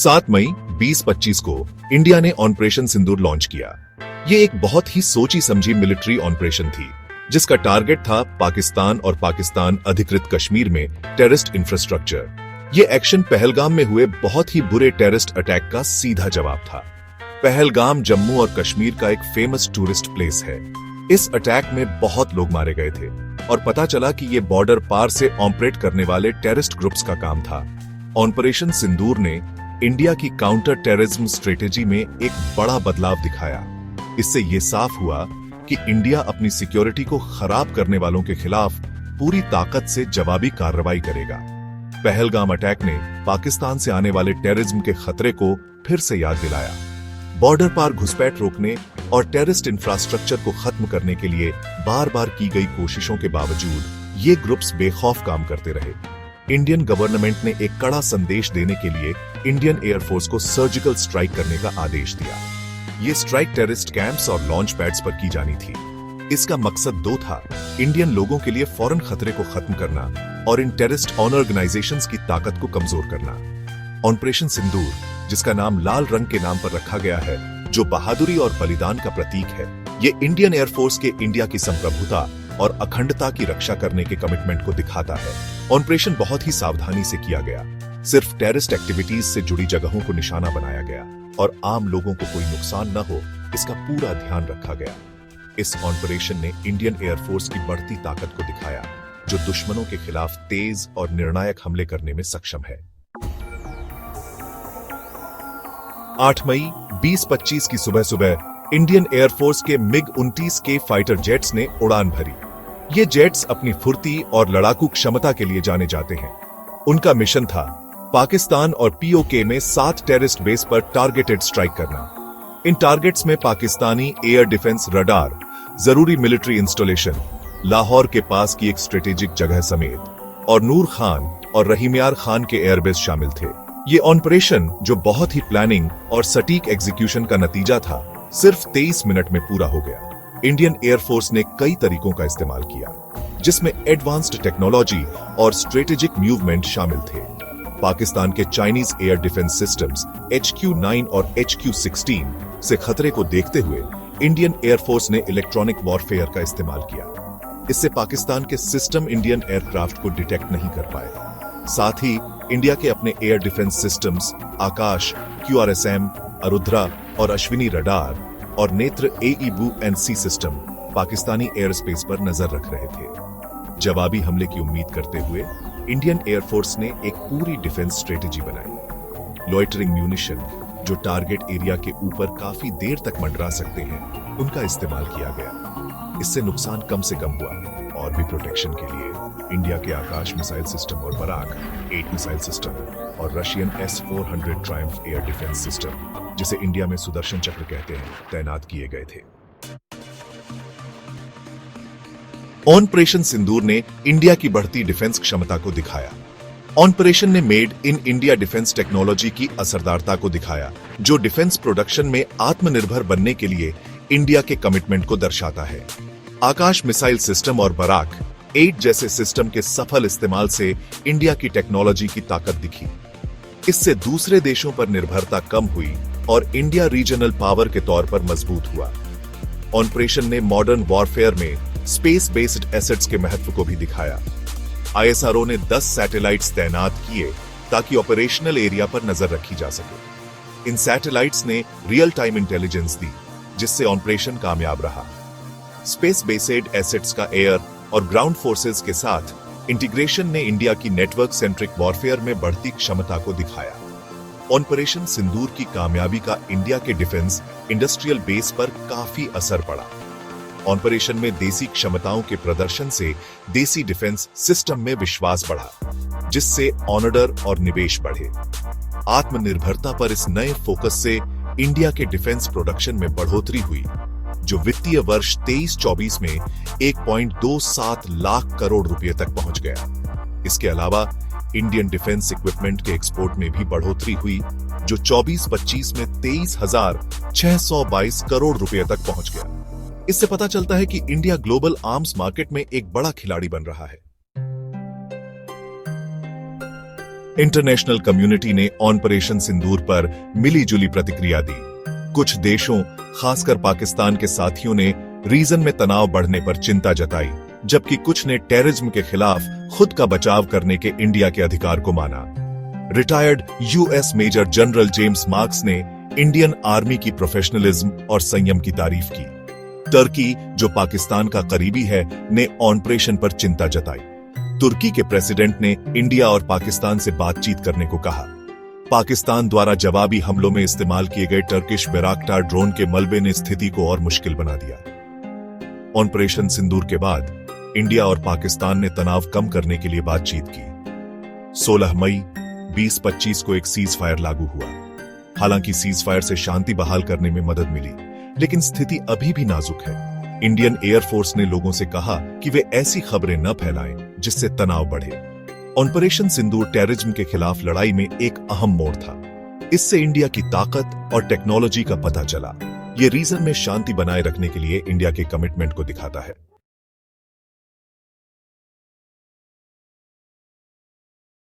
7 मई 2025 को इंडिया ने ऑपरेशन सिंदूर लॉन्च किया। ये एक बहुत ही सोची समझी मिलिट्री ऑपरेशन थी, जिसका टारगेट था पाकिस्तान और पाकिस्तान अधिकृत कश्मीर में टेररिस्ट इंफ्रास्ट्रक्चर। ये एक्शन पहलगाम में हुए बहुत ही बुरे टेररिस्ट अटैक का सीधा जवाब था। पहलगाम जम्मू और कश्मीर का एक फेमस टूरिस्ट प्लेस है। इस अटैक में बहुत लोग मारे गए थे और पता चला कि ये बॉर्डर पार से ऑपरेट करने वाले टेररिस्ट ग्रुप्स का काम था। ऑपरेशन सिंदूर ने इंडिया की काउंटर टेररिज्म स्ट्रेटेजी में एक बड़ा बदलाव दिखाया। इससे ये साफ हुआ कि इंडिया अपनी सिक्योरिटी को खराब करने वालों के खिलाफ पूरी ताकत से जवाबी कार्रवाई करेगा। पहलगाम अटैक ने पाकिस्तान से आने वाले टेररिज्म के खतरे को फिर से याद दिलाया। बॉर्डर पार घुसपैठ रोकने और टेररिस्ट इंफ्रास्ट्रक्चर को खत्म करने के लिए बार बार की गई कोशिशों के बावजूद ये ग्रुप्स बेखौफ काम करते रहे। इंडियन गवर्नमेंट ने एक कड़ा संदेश देने के लिए इंडियन एयरफोर्स को सर्जिकल स्ट्राइक करने का आदेश दिया। ये स्ट्राइक टेररिस्ट कैंप्स और लॉन्च पैड्स पर की जानी थी। इसका मकसद दो था: इंडियन लोगों के लिए फौरन खतरे को खत्म करना और इन टेररिस्ट ऑर्गेनाइजेशंस की ताकत को कमजोर करना। ऑपरेशन सिंदूर, जिसका नाम लाल रंग के नाम पर रखा गया है, जो बहादुरी और बलिदान का प्रतीक है, ये इंडियन एयरफोर्स के इंडिया की संप्रभुता और अखंडता की रक्षा करने के कमिटमेंट को दिखाता है। ऑपरेशन बहुत ही सावधानी से किया गया। सिर्फ टेररिस्ट एक्टिविटीज से जुड़ी जगहों को निशाना बनाया गया और आम लोगों को कोई नुकसान न हो, इसका पूरा ध्यान रखा गया। इस ऑपरेशन ने इंडियन एयरफोर्स की बढ़ती ताकत को दिखाया, जो दुश्मनों के खिलाफ तेज और निर्णायक हमले करने में सक्षम है। 8 मई 2025 की सुबह सुबह इंडियन एयरफोर्स के MiG-29 के फाइटर जेट्स ने उड़ान भरी। ये जेट्स अपनी फुर्ती और लड़ाकू क्षमता के लिए जाने जाते हैं। उनका मिशन था पाकिस्तान और POK में 7 टेररिस्ट बेस पर टारगेटेड स्ट्राइक करना। इन टारगेट्स में पाकिस्तानी एयर डिफेंस रडार, जरूरी मिलिट्री इंस्टॉलेशन, लाहौर के पास की एक स्ट्रेटेजिक जगह समेत और नूर खान और रहीमयार खान के एयरबेस शामिल थे। ये ऑपरेशन, जो बहुत ही प्लानिंग और सटीक एग्जीक्यूशन का नतीजा था, सिर्फ 23 मिनट में पूरा हो गया। इंडियन एयरफोर्स ने कई तरीकों का इस्तेमाल किया, जिसमें एडवांस्ड टेक्नोलॉजी और स्ट्रेटेजिक मूवमेंट शामिल थे। पाकिस्तान के Chinese air defence systems HQ-9 और HQ-16 से खतरे को देखते हुए इंडियन एयरफोर्स ने इलेक्ट्रॉनिक वॉरफेयर का इस्तेमाल किया। इससे पाकिस्तान के सिस्टम इंडियन एयरक्राफ्ट को डिटेक्ट नहीं कर पाए। साथ ही इंडिया के अपने एयर डिफेंस सिस्टम्स आकाश, QRSM, अरुद्रा और अश्विनी रडार और नेत्र AEBU-NC system Pakistani air space पर नजर रख रहे थे। जवाबी हमले की उम्मीद करते हुए इंडियन एयरफोर्स ने एक पूरी डिफेंस स्ट्रेटेजी बनाई। लॉइटरिंग म्यूनिशन, जो टारगेट एरिया के ऊपर काफी देर तक मंडरा सकते हैं, उनका इस्तेमाल किया गया। इससे नुकसान कम से कम हुआ और भी प्रोटेक्शन के लिए इंडिया के आकाश मिसाइल सिस्टम और बराक 8 मिसाइल सिस्टम और Russian S-400 Triumph air defence system, जिसे इंडिया में सुदर्शन चक्र कहते हैं, तैनात किए गए थे। ऑपरेशन सिंदूर ने इंडिया की बढ़ती डिफेंस क्षमता को दिखाया। ऑपरेशन ने made in India defence technology की असरदारता को दिखाया, जो डिफेंस प्रोडक्शन में आत्मनिर्भर बनने के लिए इंडिया के कमिटमेंट को दर्शाता है। आकाश मिसाइल सिस्टम और बराक 8 जैसे सिस्टम के सफल इस्तेमाल से इंडिया की टेक्नोलॉजी की ताकत दिखी। इससे दूसरे देशों पर निर्भरता कम हुई और इंडिया रीजनल पावर के तौर पर मजबूत हुआ। ऑपरेशन ने मॉडर्न वॉरफेयर में स्पेस बेस्ड एसेट्स के महत्व को भी दिखाया। ISRO ने 10 सैटेलाइट्स तैनात किए ताकि ऑपरेशनल एरिया पर नजर रखी जा सके। इन सैटेलाइट्स ने रियल टाइम इंटेलिजेंस दी, जिससे ऑपरेशन कामयाब रहा। स्पेस बेस्ड एसेट्स का एयर और ग्राउंड फोर्सेस के साथ इंटीग्रेशन ने इंडिया की नेटवर्क सेंट्रिक वॉरफेयर में बढ़ती क्षमता को दिखाया। ऑपरेशन सिंदूर की कामयाबी का इंडिया के डिफेंस इंडस्ट्रियल बेस पर काफी असर पड़ा। ऑपरेशन में देसी क्षमताओं के प्रदर्शन से देसी डिफेंस सिस्टम में विश्वास बढ़ा, जिससे ऑर्डर और निवेश बढ़े। आत्मनिर्भरता पर इस नए फोकस से इंडिया के डिफेंस प्रोडक्शन में बढ़ोतरी हुई, जो वित्तीय वर्ष 23-24 में 1.27 लाख करोड़ रुपए तक पहुंच गया। इसके अलावा इंडियन डिफेंस इक्विपमेंट के एक्सपोर्ट में भी बढ़ोतरी हुई, जो 24-25 में 23,622 करोड़ रुपए तक पहुंच गया। इससे पता चलता है कि इंडिया ग्लोबल आर्म्स मार्केट में एक बड़ा खिलाड़ी बन रहा है। इंटरनेशनल कम्युनिटी ने ऑपरेशन सिंदूर पर मिली-जुली प्रतिक्रिया दी। कुछ देशों, खासकर पाकिस्तान के साथियों ने रीजन में तनाव बढ़ने पर चिंता जताई, जबकि कुछ ने टेररिज्म के खिलाफ खुद का बचाव करने के इंडिया के अधिकार को माना। Retired US major general James Marks ने इंडियन आर्मी की प्रोफेशनलिज्म और संयम की तारीफ की। तुर्की, जो पाकिस्तान का करीबी है, ने ऑपरेशन पर चिंता जताई। तुर्की के प्रेसिडेंट ने इंडिया और पाकिस्तान से बातचीत करने को कहा। पाकिस्तान द्वारा जवाबी हमलों में इस्तेमाल किए गए टर्किश बैराक्टार ड्रोन के मलबे ने स्थिति को और मुश्किल बना दिया। ऑपरेशन सिंदूर के बाद इंडिया और पाकिस्तान ने तनाव कम करने के लिए बातचीत की। 16 मई 2025 को एक सीज फायर लागू हुआ। हालांकि सीज फायर से शांति बहाल करने में मदद मिली, लेकिन स्थिति अभी भी नाजुक है। इंडियन एयरफोर्स ने लोगों से कहा कि वे ऐसी खबरें न फैलाएं जिससे तनाव बढ़े। ऑपरेशन सिंदूर टेररिज्म के खिलाफ लड़ाई में एक अहम मोड़ था। इससे इंडिया की ताकत और टेक्नोलॉजी का पता चला। ये रीजन में शांति बनाए रखने के लिए इंडिया के कमिटमेंट को दिखाता है।